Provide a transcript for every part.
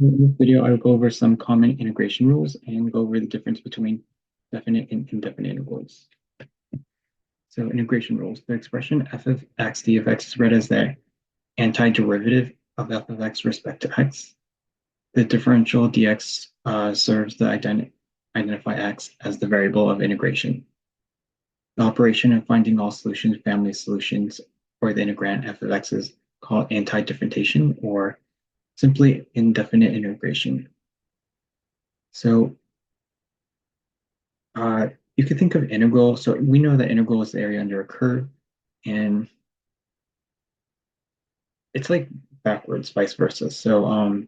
In this video, I'll go over some common integration rules and go over the difference between definite and indefinite integrals. So integration rules, the expression f of x d of x is read as the antiderivative of f of x respect to x. The differential dx serves to identify x as the variable of integration. The operation of finding all solutions, family solutions for the integrand f of x is called antidifferentiation or simply indefinite integration. So Uh, you could think of integral. So we know that integral is the area under a curve, and it's like backwards, vice versa. So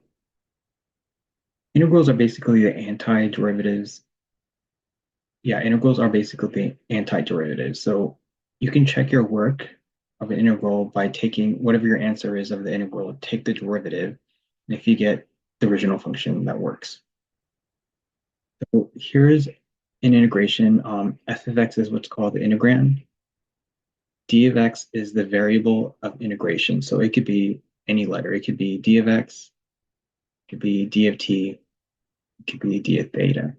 integrals are basically the antiderivatives. Yeah, integrals are basically the antiderivatives. So you can check your work of an integral by taking whatever your answer is of the integral, take the derivative, and if you get the original function, that works. So here's an integration. F of x is what's called the integrand. D of x is the variable of integration. So it could be any letter. It could be d of x, it could be d of t, it could be d of theta.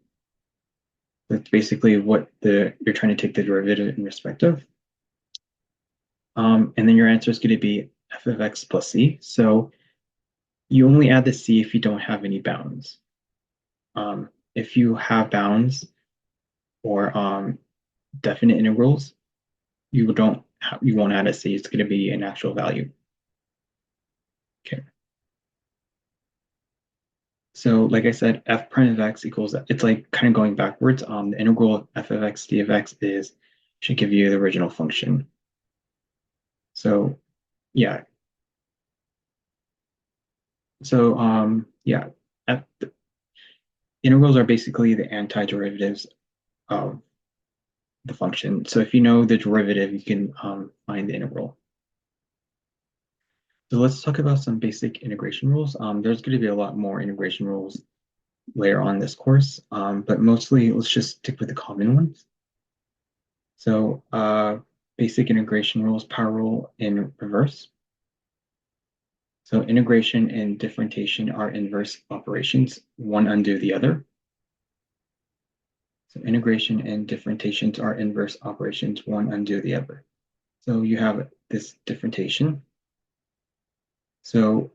That's basically what you're trying to take the derivative in respect of. And then your answer is going to be f of x plus c. So you only add the c if you don't have any bounds. If you have bounds or definite integrals, you won't add a c. It's going to be an actual value. Okay. So like I said, f prime of x equals, it's like kind of going backwards. The integral of f of x d of x should give you the original function. So yeah. So yeah, f, integrals are basically the antiderivatives of the function. So if you know the derivative, you can find the integral. So let's talk about some basic integration rules. There's going to be a lot more integration rules later on this course, but mostly let's just stick with the common ones. So basic integration rules, power rule in reverse. So integration and differentiation are inverse operations, one undo the other. So integration and differentiations are inverse operations, one undo the other. So you have this differentiation. So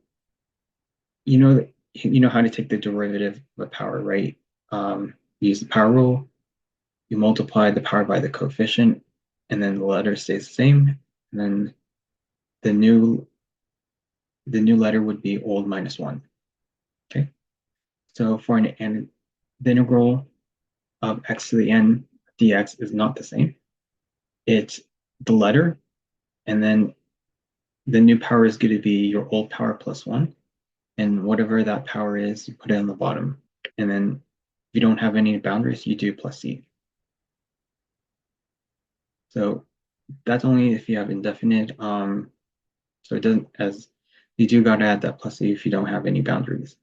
you know how to take the derivative of a power, right? You use the power rule, you multiply the power by the coefficient, and then the letter stays the same. And then the new letter would be old minus one. Okay. So for the integral of x to the n dx is not the same. It's the letter, and then the new power is going to be your old power plus one. And whatever that power is, you put it on the bottom. And then if you don't have any boundaries, you do plus c. So that's only if you have indefinite. So it doesn't, as you do got to add that plus c if you don't have any boundaries.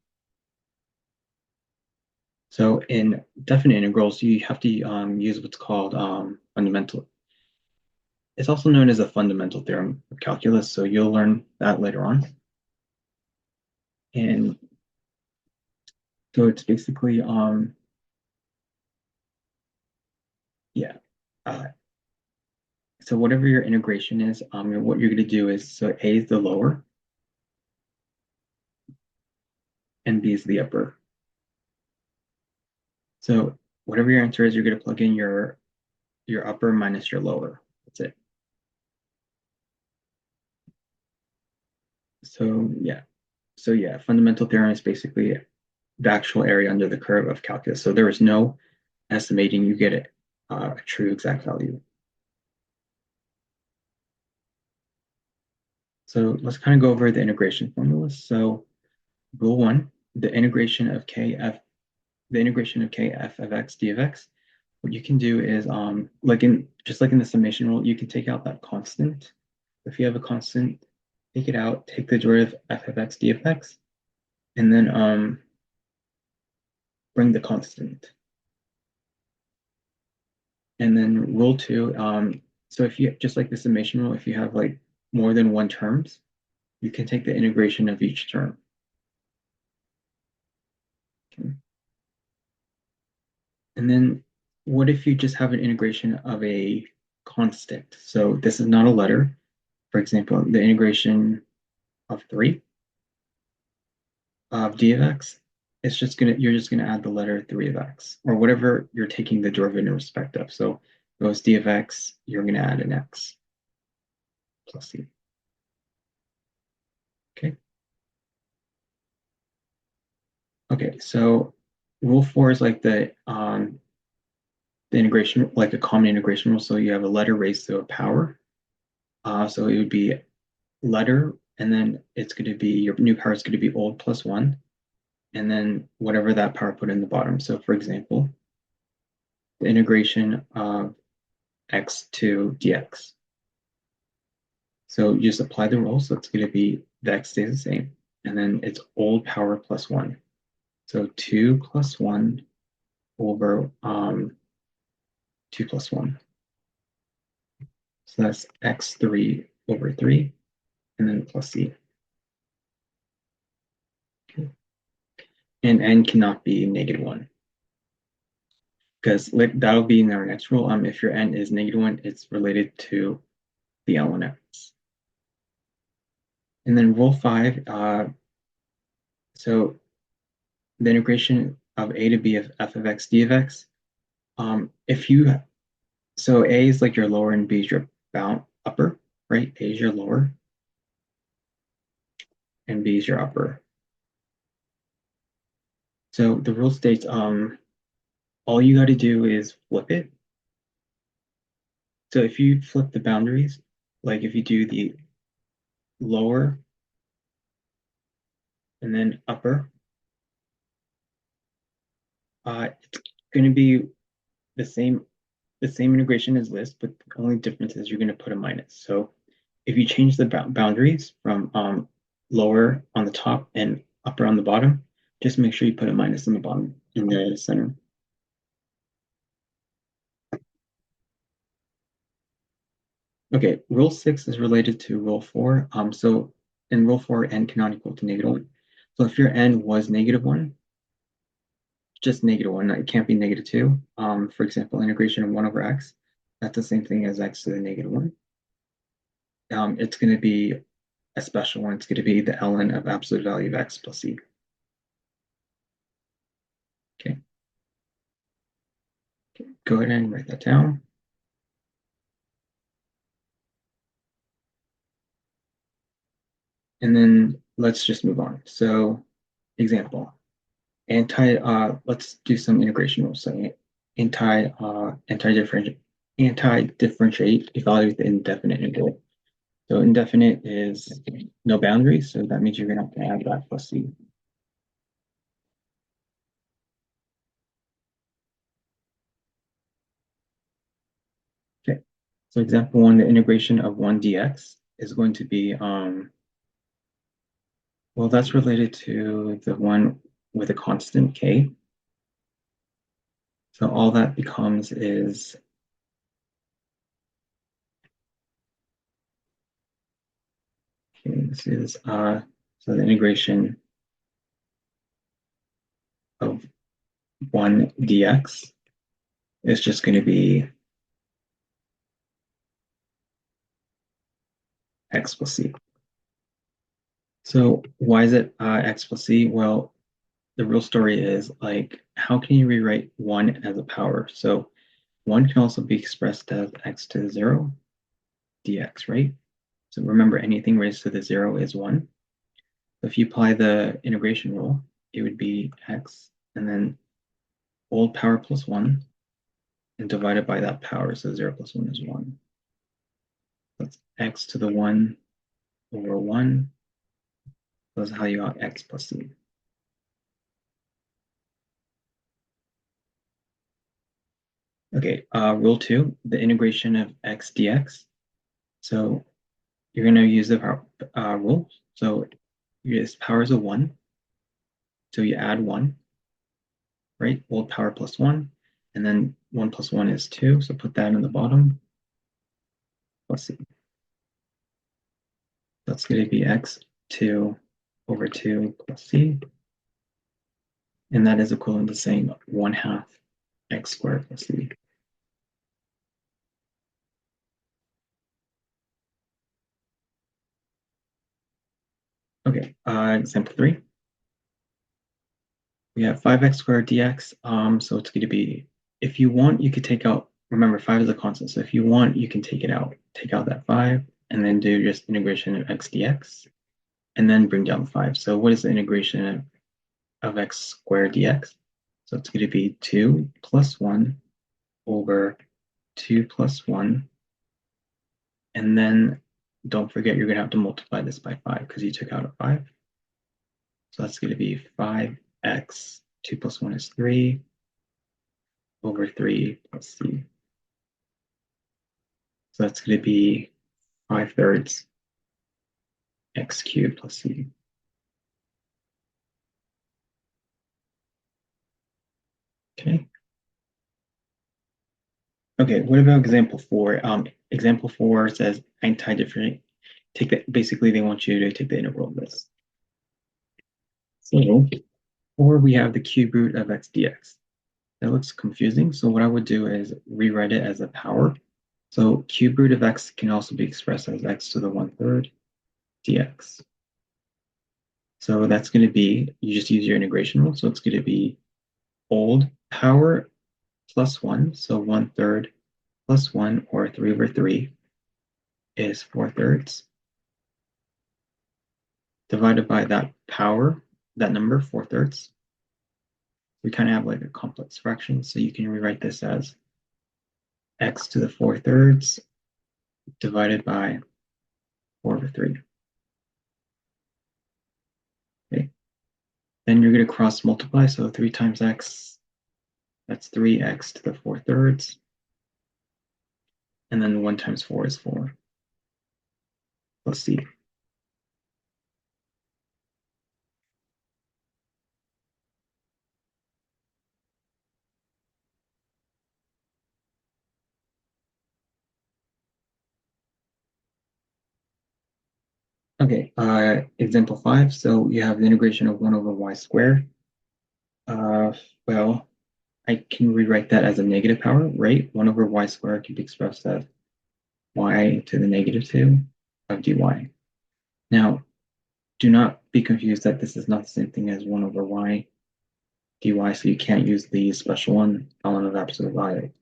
So in definite integrals, you have to use what's called fundamental. It's also known as a fundamental theorem of calculus, so you'll learn that later on. And so it's basically, yeah. Uh, so whatever your integration is, what you're going to do is, so A is the lower and B is the upper. So whatever your answer is, you're going to plug in your upper minus your lower. That's it. So yeah. So yeah, fundamental theorem is basically the actual area under the curve of calculus. So there is no estimating, you get a true exact value. So let's kind of go over the integration formulas. So rule one, the integration of kf of x d of x. What you can do is just like in the summation rule, you can take out that constant. If you have a constant, take it out, take the derivative f of x d of x, and then bring the constant. And then rule two, so if you just like the summation rule, if you have like more than one terms, you can take the integration of each term. And then what if you just have an integration of a constant? So this is not a letter. For example, the integration of 3 of d of x, you're just gonna add the letter 3 of x, or whatever you're taking the derivative in respect of. So if it was d of x, you're gonna add an x plus c. Okay. Okay, so rule 4 is like the integration, like a common integration rule. So you have a letter raised to a power. So it would be letter, and then it's going to be your new power is going to be old plus 1, and then whatever that power put in the bottom. So for example, the integration of x to dx. So you just apply the rule. So it's going to be the x stays the same, and then it's old power plus 1. So 2 plus 1 over 2 plus 1. So that's x3 over 3, and then plus c. Okay. And n cannot be -1, because that'll be in our next rule. If your n is -1, it's related to the LNX. And then rule 5, so the integration of a to b of f of x d of x. If you So a is like your lower and b is your upper, right? A is your lower and b is your upper. So the rule states all you got to do is flip it. So if you flip the boundaries, like if you do the lower and then upper, it's going to be the same integration as this, but the only difference is you're going to put a minus. So if you change the boundaries from lower on the top and upper on the bottom, just make sure you put a minus in the bottom in the center. Okay, rule 6 is related to rule 4. So in rule 4, n cannot equal to -1. So if your n was -1, just -1, it can't be -2. For example, integration of 1 over x, that's the same thing as x to the -1. It's going to be a special one. It's going to be the ln of absolute value of x plus c. Okay. Go ahead and write that down. And then let's just move on. So example, let's do some integration rules. So anti-differentiate evaluate the indefinite integral. So indefinite is no boundaries, so that means you're gonna have to add that plus c. Okay. So example 1, the integration of 1 dx is going to be well, that's related to the one with a constant k. So all that becomes is this is so the integration of 1 dx is just going to be x plus c. So why is it x plus c? Well, the real story is like, how can you rewrite 1 as a power? So 1 can also be expressed as x to the 0 dx, right? So remember, anything raised to the 0 is 1. So if you apply the integration rule, it would be x and then old power plus 1 and divided by that power. So 0 plus 1 is 1. That's x to the 1 over 1. That's how you got x plus c. Okay, rule 2, the integration of x dx. So you're going to use the rule. So this power is a 1. So you add 1, right? Old power plus 1. And then 1 plus 1 is 2. So put that in the bottom. Plus c. That's going to be x 2 over 2 plus c. and that is equivalent to saying 1/2 x squared plus c. Okay, example 3. We have 5x squared dx. So it's going to be, if you want, you could take out, remember 5 is a constant, so if you want, you can take it out. Take out that 5, and then do just integration of x dx, and then bring down the 5. So what is the integration of x squared dx? So it's going to be 2 plus 1 over 2 plus 1. And then don't forget you're going to have to multiply this by 5 because you took out a 5. So that's going to be 5x, 2 plus 1 is 3, over 3 plus c. So that's going to be 5/3 x cubed plus c. Okay. Okay, what about example 4? Example 4 says antidifferentiate. Take that, basically they want you to take the integral of this. So, or we have the cube root of x dx. That looks confusing, so what I would do is rewrite it as a power. So cube root of x can also be expressed as x to the 1/3 dx. So that's going to be, you just use your integration rule, so it's going to be old power plus 1, so 1/3 plus 1, or 3 over 3, is 4/3, divided by that power, that number, 4/3. We kind of have like a complex fraction, so you can rewrite this as x to the 4/3 divided by 4 over 3. Okay. Then you're going to cross multiply, so 3 times x, that's 3x to the 4/3. And then 1 times 4 is 4, plus c. Okay, example 5. So you have the integration of 1 over y squared. Well, I can rewrite that as a negative power, right? 1 over y squared can be expressed as y to the -2 of dy. Now, do not be confused that this is not the same thing as 1 over y dy, so you can't use the special one, ln of absolute value,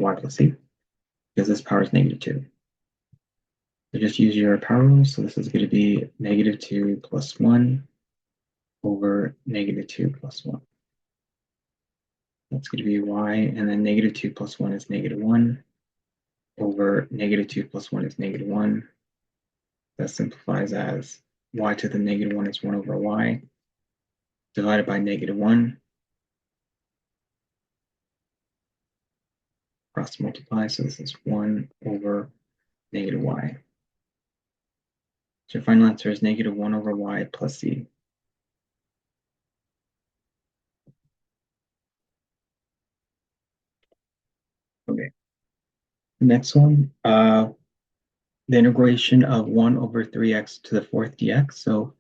y plus c, because this power is -2. So just use your power rule. So this is going to be -2 plus 1 over -2 plus 1. That's going to be y, and then -2 plus 1 is -1 over -2 plus 1 is -1. That simplifies as y to the -1 is 1 over y divided by -1. Cross multiply, so this is 1 over -y. So your final answer is -1 over y plus c. Okay. Next one, the integration of 1 over 3x to the 4th dx. So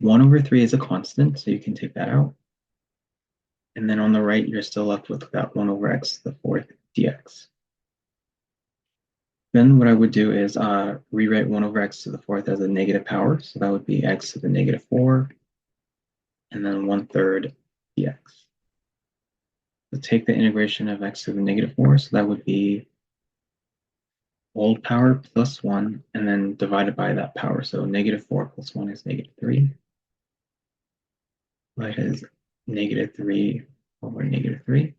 1 over 3 is a constant, so you can take that out. And then on the right, you're still left with that 1 over x to the 4th dx. Then what I would do is rewrite 1 over x to the 4th as a negative power. So that would be x to the -4, and then 1/3 dx. So take the integration of x to the -4, so that would be old power plus 1, and then divided by that power. So -4 plus 1 is -3. That is -3 over -3.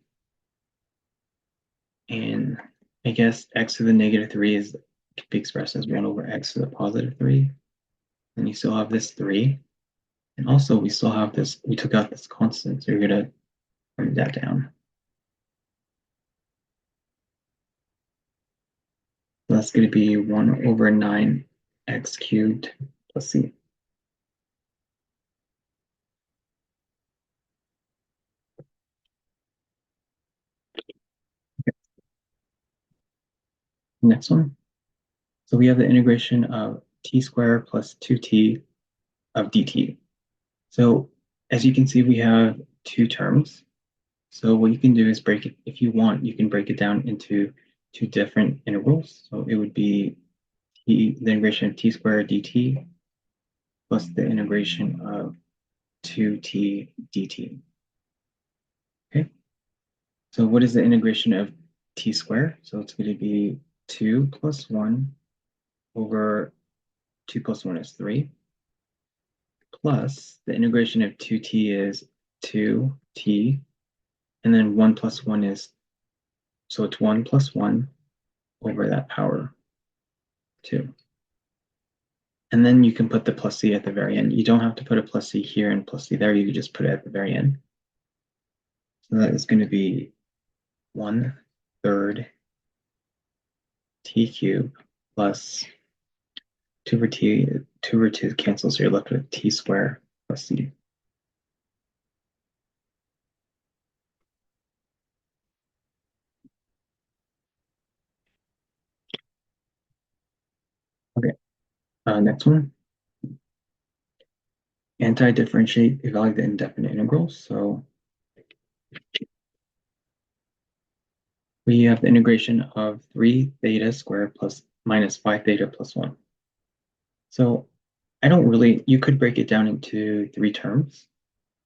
And I guess x to the -3 is can be expressed as 1 over x to the +3. And you still have this 3. And also we still have this, we took out this constant, so you're going to bring that down. So that's going to be 1 over 9x cubed plus c. Next one. So we have the integration of t squared plus 2t of dt. So as you can see, we have two terms. So what you can do is break it, if you want, you can break it down into two different integrals. So it would be the integration of t squared dt plus the integration of 2t dt. Okay, so what is the integration of t squared? So it's going to be 2 plus 1 over 2 plus 1 is 3, plus the integration of 2t is 2t, and then 1 plus 1 is, so it's 1 plus 1 over that power 2. And then you can put the plus c at the very end. You don't have to put a plus c here and plus c there. You can just put it at the very end. So that is going to be 1/3 t cubed plus 2 over t, 2 over 2 cancels, so you're left with t squared plus c. Okay, next one. Anti-differentiate, evaluate the indefinite integrals. So we have the integration of 3 theta squared plus minus 5 theta plus 1. So I don't really, you could break it down into 3 terms,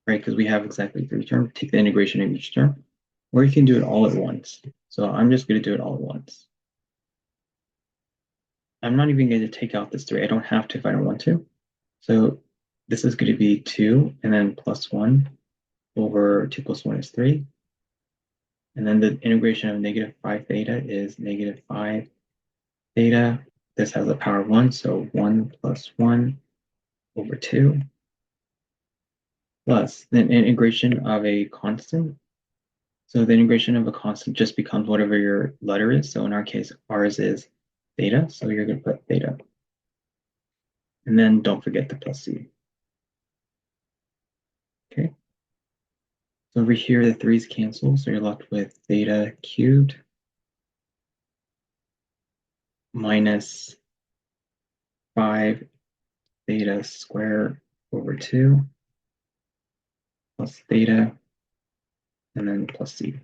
right? Because we have exactly 3 terms. Take the integration of each term, or you can do it all at once. So I'm just going to do it all at once. I'm not even going to take out this 3. I don't have to if I don't want to. So this is going to be 2 and then plus 1 over 2 plus 1 is 3. And then the integration of negative 5 theta is negative 5 theta. This has a power of 1, so 1 plus 1 over 2 plus the integration of a constant. So the integration of a constant just becomes whatever your letter is. So in our case, ours is theta, so you're going to put theta. And then don't forget the plus c. Okay. So over here, the 3's cancel, so you're left with theta cubed minus 5 theta squared over 2 plus theta, and then plus c.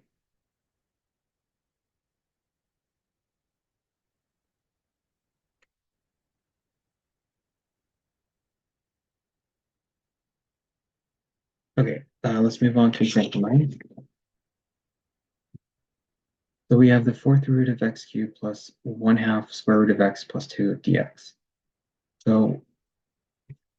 Okay, let's move on to example 9. So we have the fourth root of x cubed plus 1/2 square root of x plus 2 dx. So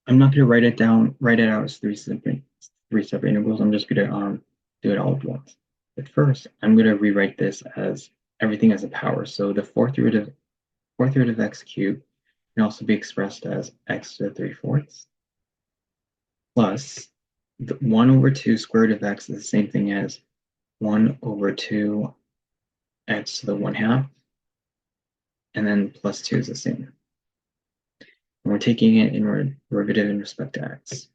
I'm not going to write it out as three separate integrals. I'm just going to do it all at once. But first, I'm going to rewrite this as everything as a power. So the fourth root of x cubed can also be expressed as x to the 3/4 plus the 1 over 2 square root of x is the same thing as 1 over 2 x to the 1/2, and then plus 2 is the same. And we're taking it in derivative in respect to x.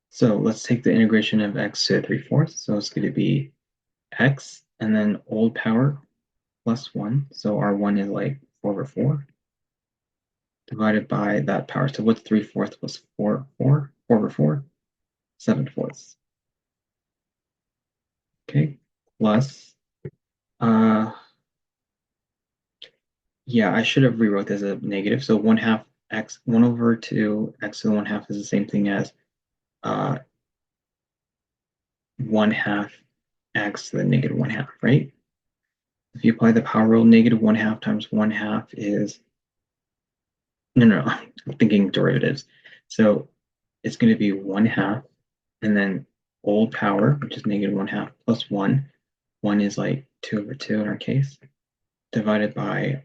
So let's take the integration of x to the 3/4. So it's going to be x and then old power plus 1. So our 1 is like 4 over 4 divided by that power. So what's 3/4 plus 4? 4 over 4? 7/4. Okay, plus, yeah, I should have rewrote this as a negative. So 1/2 x, 1 over 2 x to the 1/2 is the same thing as 1/2 x to the negative 1/2, right? If you apply the power rule, negative 1/2 times 1/2 is, no, I'm thinking derivatives. So it's going to be 1/2 and then old power, which is negative 1/2 plus 1. 1 is like 2 over 2 in our case, divided by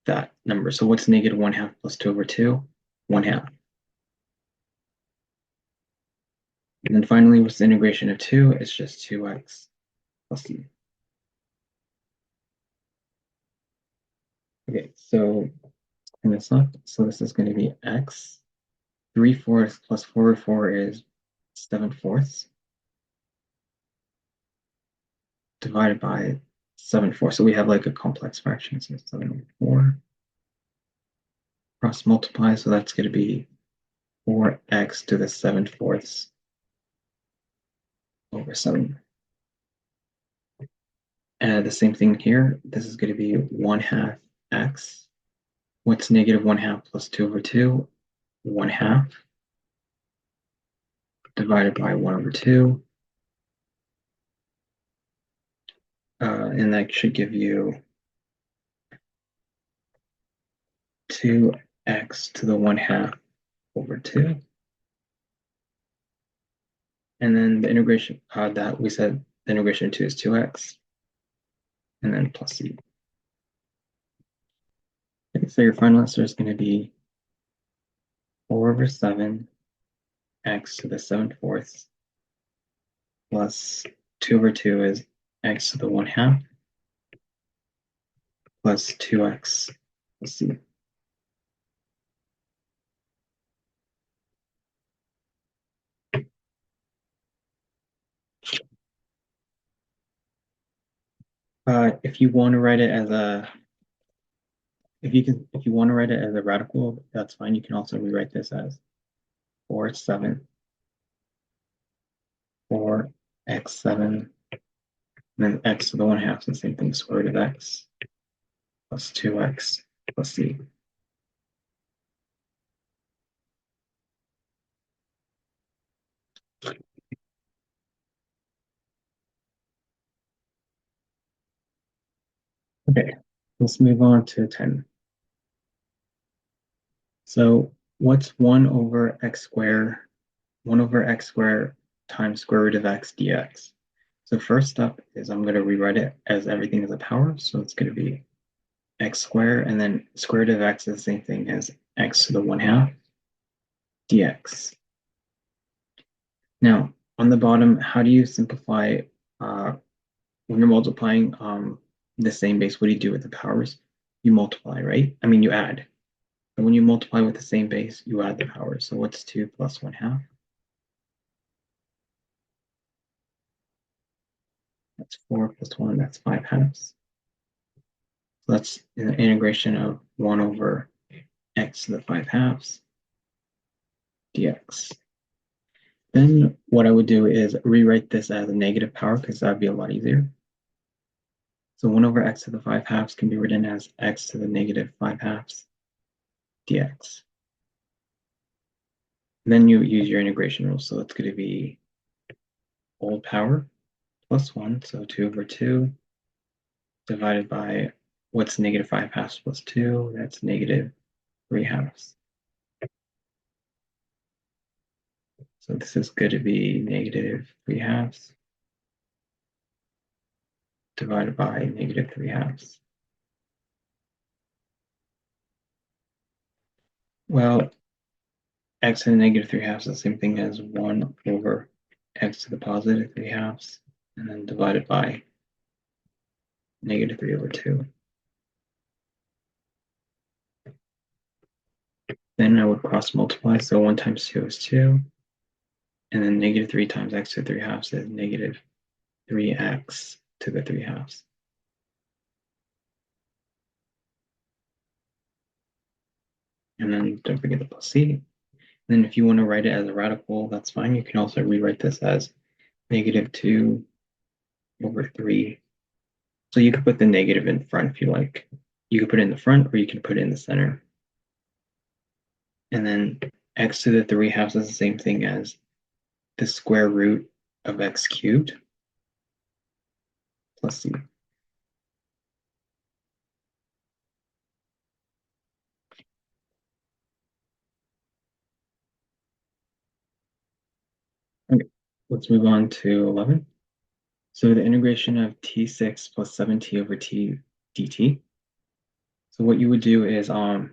that number. So what's negative 1/2 plus 2 over 2? 1/2. And then finally, what's the integration of 2? It's just 2x plus c. Okay, so clean this up. So this is going to be x 3/4 plus 4 over 4 is 7/4 divided by 7/4. So we have like a complex fraction, so 7/4 cross multiply, so that's going to be 4x to the 7/4 over 7. And the same thing here, this is going to be 1/2 x. What's negative 1/2 plus 2 over 2? 1/2 divided by 1 over 2. And that should give you 2x to the 1/2 over 2. And then the integration, that we said the integration of 2 is 2x, and then plus c. Okay, so your final answer is going to be 4 over 7 x to the 7/4 plus 2 over 2 is x to the 1/2 plus 2x plus c. If you want to write it as a if you want to write it as a radical, that's fine. You can also rewrite this as 4x7 4x7 and then x to the 1/2 is the same thing, square root of x plus 2x plus c. Okay, let's move on to 10. So what's 1 over x squared times square root of x dx? So first up is I'm going to rewrite it as everything as a power. So it's going to be x squared, and then square root of x is the same thing as x to the 1/2 dx. Now, on the bottom, how do you simplify when you're multiplying the same base? What do you do with the powers? You multiply, right? I mean, you add. And when you multiply with the same base, you add the powers. So what's 2 plus 1/2? That's 4 plus 1, that's 5/2. So that's an integration of 1 over x to the 5/2 dx. Then what I would do is rewrite this as a negative power because that would be a lot easier. So 1 over x to the 5/2 can be written as x to the negative 5/2 dx. Then you use your integration rule. So it's going to be whole power plus 1, so 2 over 2 divided by what's negative 5/2 plus 2, that's negative 3/2. So this is going to be negative 3/2 divided by negative 3/2. Well, x to the negative 3/2 is the same thing as 1 over x to the positive 3/2, and then divided by negative 3 over 2. Then I would cross multiply, so 1 times 2 is 2, and then negative 3 times x to the 3/2 is negative 3x to the 3/2. And then don't forget the plus c. And then if you want to write it as a radical, that's fine. You can also rewrite this as negative 2 over 3. So you could put the negative in front if you like. You could put it in the front or you can put it in the center. And then x to the 3/2 is the same thing as the square root of x cubed plus c. Okay, let's move on to 11. So the integration of t6 plus 7t over t dt. So what you would do is I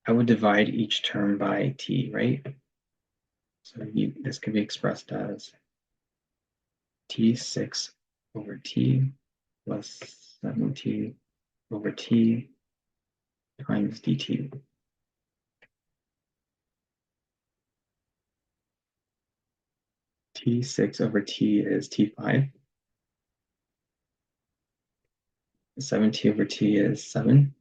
would divide each term by t, right? So this could be expressed as t6 over t plus 7t over t times dt. T6 over t is t5. 7t over t is 7.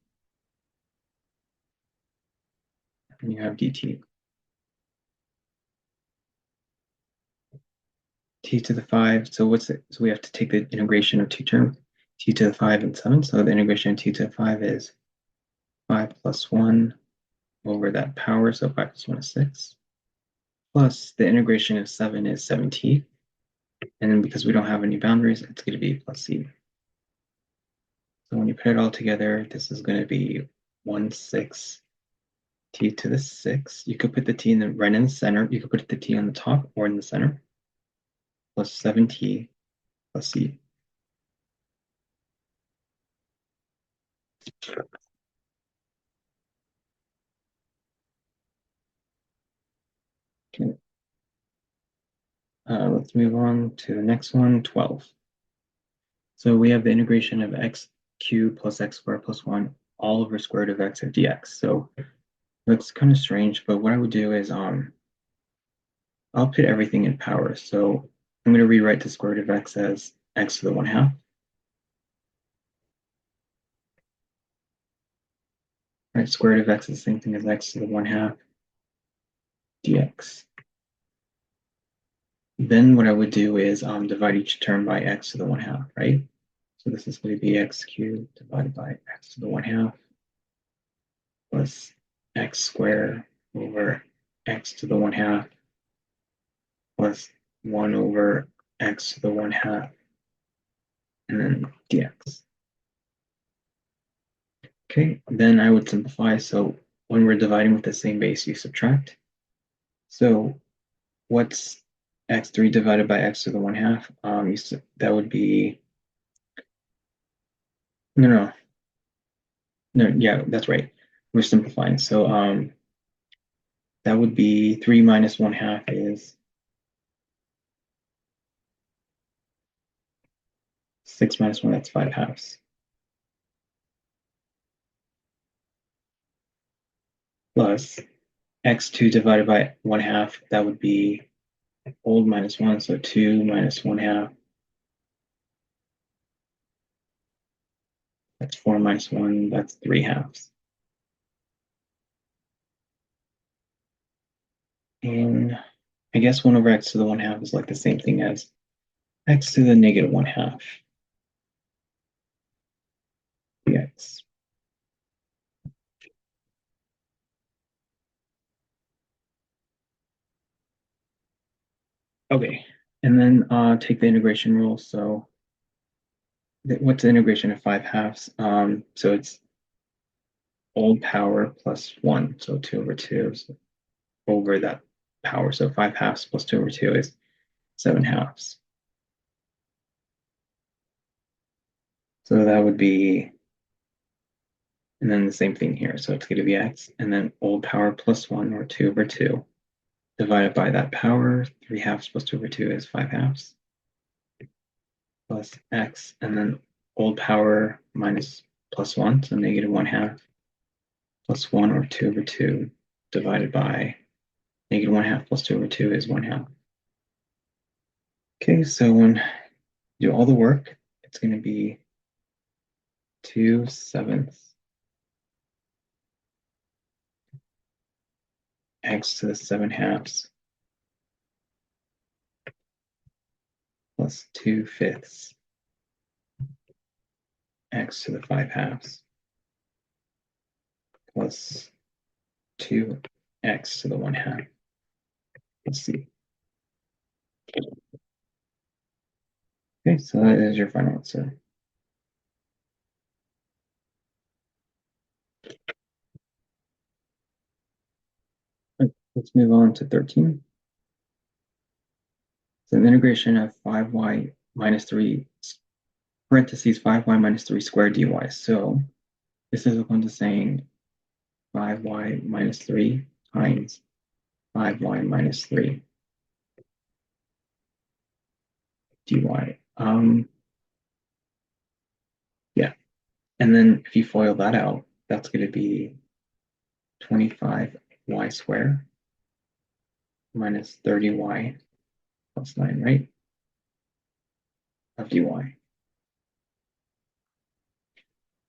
and you have dt. T to the 5, so what's it? So we have to take the integration of two terms, t to the 5 and 7. So the integration of t to the 5 is 5 plus 1 over that power, so 5 plus 1 is 6. Plus the integration of 7 is 7t. And then because we don't have any boundaries, it's going to be plus c. So when you put it all together, this is going to be 1/6 t to the 6. You could put the t right in the center. You could put the t on the top or in the center. Plus 7t plus c. Okay. Let's move on to the next one, 12. So we have the integration of x cubed plus x squared plus 1 all over square root of x of dx. So that's kind of strange, but what I would do is I'll put everything in power. So I'm going to rewrite the square root of x as x to the 1/2. Right, square root of x is the same thing as x to the 1/2 dx. Then what I would do is divide each term by x to the 1/2, right? So this is going to be x cubed divided by x to the 1/2 plus x squared over x to the 1/2 plus 1 over x to the 1/2 and then dx. Okay, then I would simplify. So when we're dividing with the same base, you subtract. So what's x3 divided by x to the 1/2? That would be, no, yeah, that's right. We're simplifying. So that would be 3 minus 1/2 is 6 minus 1, that's 5/2. Plus x2 divided by 1/2, that would be old minus 1, so 2 minus 1/2. That's 4 minus 1, that's 3/2. And I guess 1 over x to the 1/2 is like the same thing as x to the negative 1/2 dx. Okay, and then take the integration rule. So what's the integration of 5/2? So it's old power plus 1, so 2 over 2 over that power. So 5/2 plus 2 over 2 is 7/2. So that would be, and then the same thing here. So it's going to be x, and then old power plus 1, or 2 over 2, divided by that power. 3/2 plus 2 over 2 is 5/2, plus x, and then old power minus plus 1, so negative 1/2, plus 1, or 2 over 2, divided by negative 1/2 plus 2 over 2 is 1/2. Okay, so when you do all the work, it's going to be 2/7 x to the 7/2 plus 2/5 x to the 5/2 plus 2x to the 1/2. Let's see. Okay, so that is your final answer. Let's move on to 13. So the integration of 5y minus 3, parentheses 5y minus 3 squared dy. So this is equal to saying 5y minus 3 times 5y minus 3 dy. Yeah, and then if you FOIL that out, that's going to be 25y squared minus 30y plus 9, right, of dy. And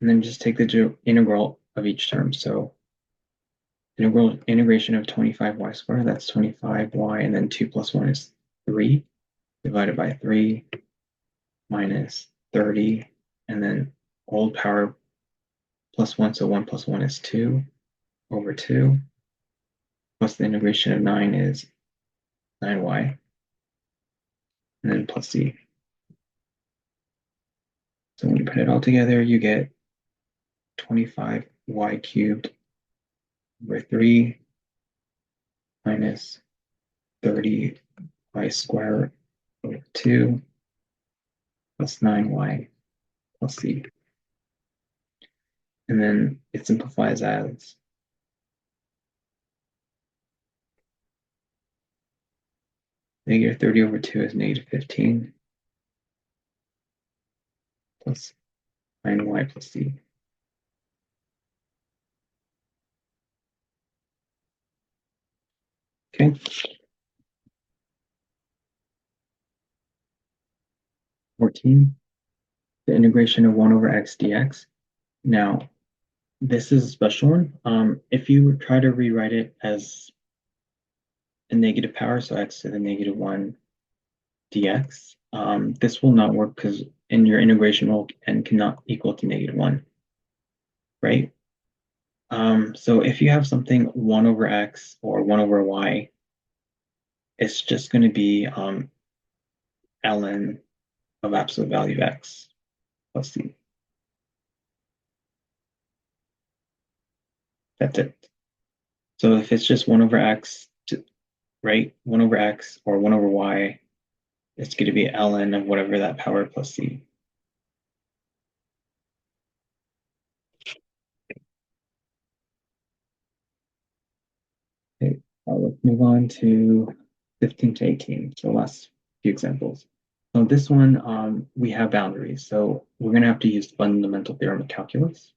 then just take the integral of each term. So integration of 25y squared, that's 25y, and then 2 plus 1 is 3, divided by 3 minus 30, and then old power plus 1, so 1 plus 1 is 2 over 2, plus the integration of 9 is 9y, and then plus c. So when you put it all together, you get 25y cubed over 3 minus 30y squared over 2 plus 9y plus c. And then it simplifies as negative 30 over 2 is negative 15 plus 9y plus c. Okay. 14, the integration of 1 over x dx. Now, this is a special one. If you try to rewrite it as a negative power, so x to the negative 1 dx, this will not work because in your integration will n cannot equal to negative 1, right? So if you have something 1 over x or 1 over y, it's just going to be ln of absolute value of x plus c. That's it. So if it's just 1 over x, right, 1 over x or 1 over y, it's going to be ln of whatever that power plus c. Okay, let's move on to 15 to 18. So last few examples. So this one, we have boundaries. So we're going to have to use fundamental theorem of calculus.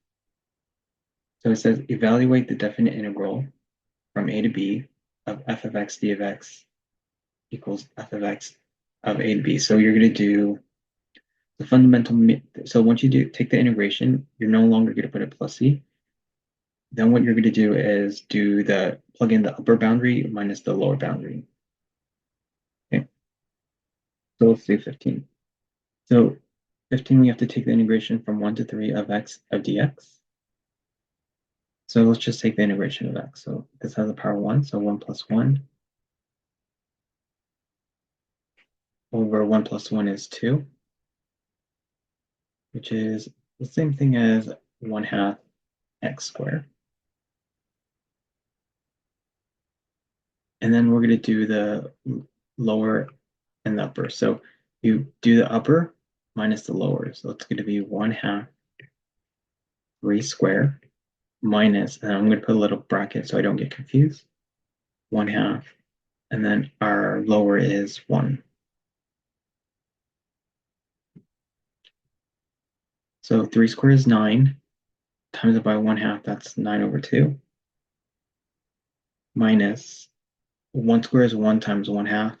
So it says evaluate the definite integral from a to b of f of x d of x equals f of x of a to b. So you're going to do the fundamental. So once you take the integration, you're no longer going to put a plus c. Then what you're going to do is plug in the upper boundary minus the lower boundary. Okay. So let's do 15. So 15, we have to take the integration from 1 to 3 of x of dx. So let's just take the integration of x. So this has a power 1, so 1 plus 1 over 1 plus 1 is 2, which is the same thing as 1/2 x squared. And then we're going to do the lower and the upper. So you do the upper minus the lower. So it's going to be 1/2 3 squared minus, and I'm going to put a little bracket so I don't get confused, 1/2, and then our lower is 1. So 3 squared is 9, times it by 1/2, that's 9 over 2, minus 1 squared is 1 times 1/2.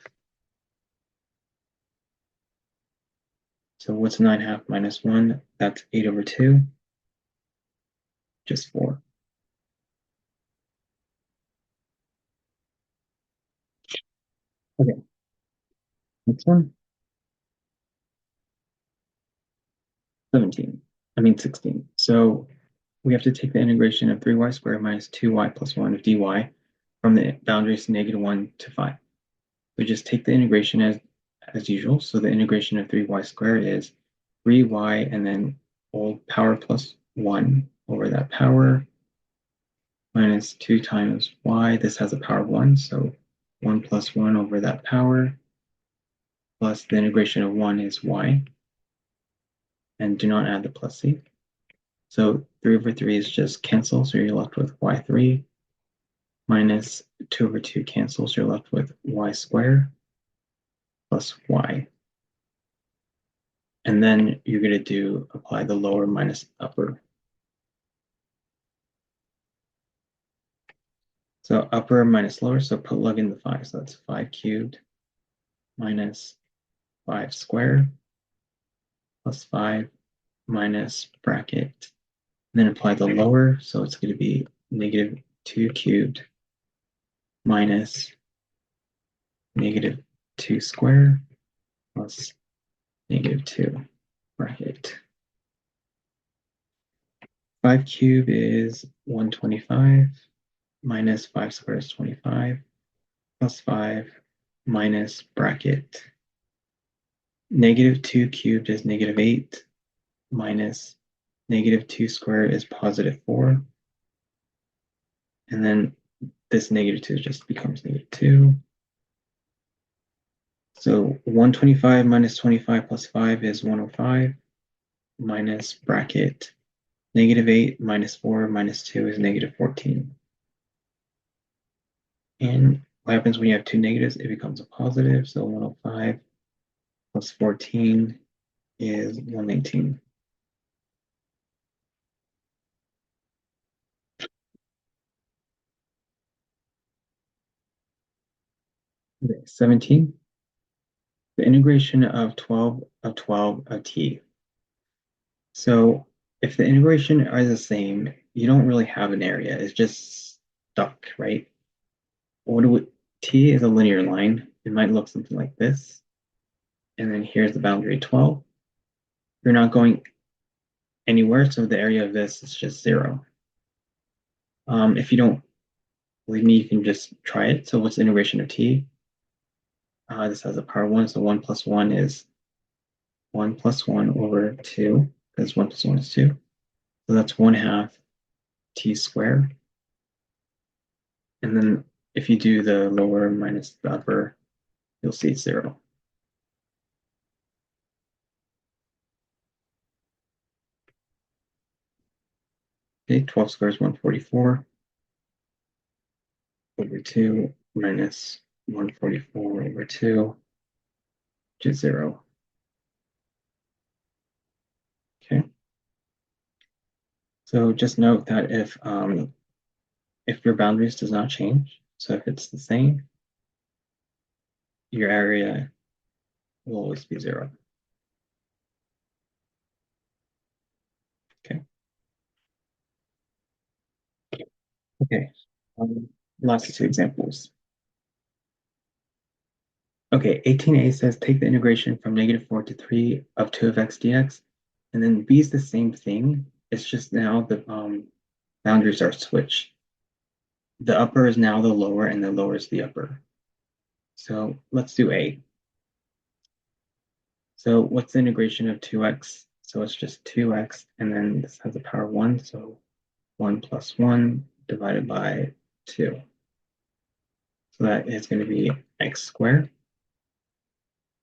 So what's 9/2 minus 1? That's 8 over 2, just 4. Okay, next one, 17. I mean 16. So we have to take the integration of 3y squared minus 2y plus 1 of dy from the boundaries -1 to 5. We just take the integration as usual. So the integration of 3y squared is 3y and then old power plus 1 over that power minus 2 times y. This has a power of 1, so 1 plus 1 over that power plus the integration of 1 is y. And do not add the plus c. So 3 over 3 is just cancel, so you're left with y3 minus 2 over 2 cancels, you're left with y squared plus y. And then you're going to apply the lower minus upper. So upper minus lower, so plug in the 5. So that's 5 cubed minus 5 squared plus 5 minus bracket. And then apply the lower, so it's going to be negative 2 cubed minus negative 2 squared plus negative 2 bracket. 5 cubed is 125 minus 5 squared is 25 plus 5 minus bracket. Negative 2 cubed is negative 8 minus negative 2 squared is positive 4. And then this negative 2 just becomes negative 2. So 125 minus 25 plus 5 is 105 minus bracket. Negative 8 minus 4 minus 2 is negative 14. And what happens when you have two negatives? It becomes a positive. So 105 plus 14 is 119. Okay, 17. The integration of 12 of t. So if the integration are the same, you don't really have an area. It's just stuck, right? T is a linear line. It might look something like this. And then here's the boundary 12. You're not going anywhere, so the area of this is just 0. If you don't believe me, you can just try it. So what's the integration of t? This has a power 1, so 1 plus 1 is 1 plus 1 over 2, because 1 plus 1 is 2. So that's 1 half t squared. And then if you do the lower minus the upper, you'll see it's 0. Okay, 12 squared is 144 over 2 minus 144 over 2, which is 0. Okay. So just note that if your boundaries does not change, so if it's the same, your area will always be 0. Okay. Okay. Last two examples. Okay, 18a says take the integration from negative 4 to 3 of 2 of x dx, and then b is the same thing. It's just now the boundaries are switched. The upper is now the lower, and the lower is the upper. So let's do a. So what's the integration of 2x? So it's just 2x, and then this has a power 1, so 1 plus 1 divided by 2. So that is going to be x squared.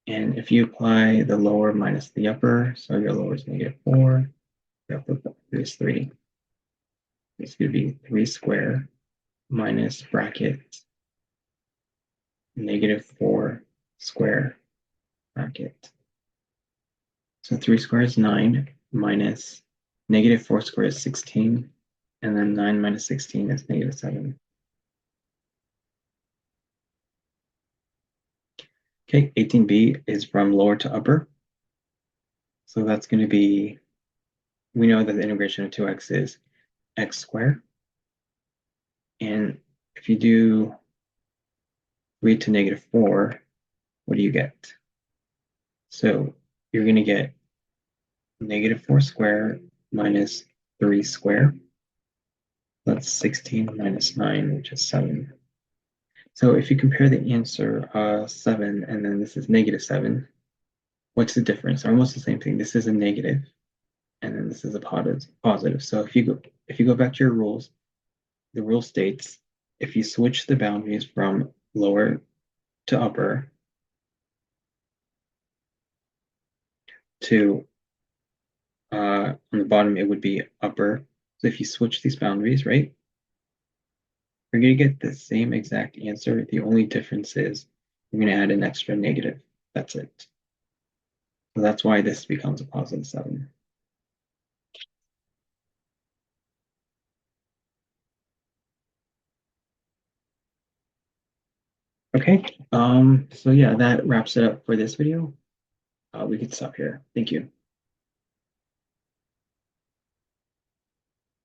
And if you apply the lower minus the upper, so your lower is negative 4, your upper is 3. It's going to be 3 squared minus bracket negative 4 square bracket. So 3 squared is 9 minus negative 4 squared is 16, and then 9 minus 16 is negative 7. Okay, 18b is from lower to upper. So that's going to be, we know that the integration of 2x is x squared. And if you do 3 to negative 4, what do you get? So you're going to get negative 4 squared minus 3 squared. That's 16 minus 9, which is 7. So if you compare the answer 7 and then this is negative 7, what's the difference? Almost the same thing. This is a negative, and then this is a positive. So if you go back to your rules, the rule states if you switch the boundaries from lower to upper to on the bottom, it would be upper. So if you switch these boundaries, right, you're going to get the same exact answer. The only difference is you're going to add an extra negative. That's it. So that's why this becomes a positive 7. Okay, so yeah, that wraps it up for this video. We can stop here. Thank you.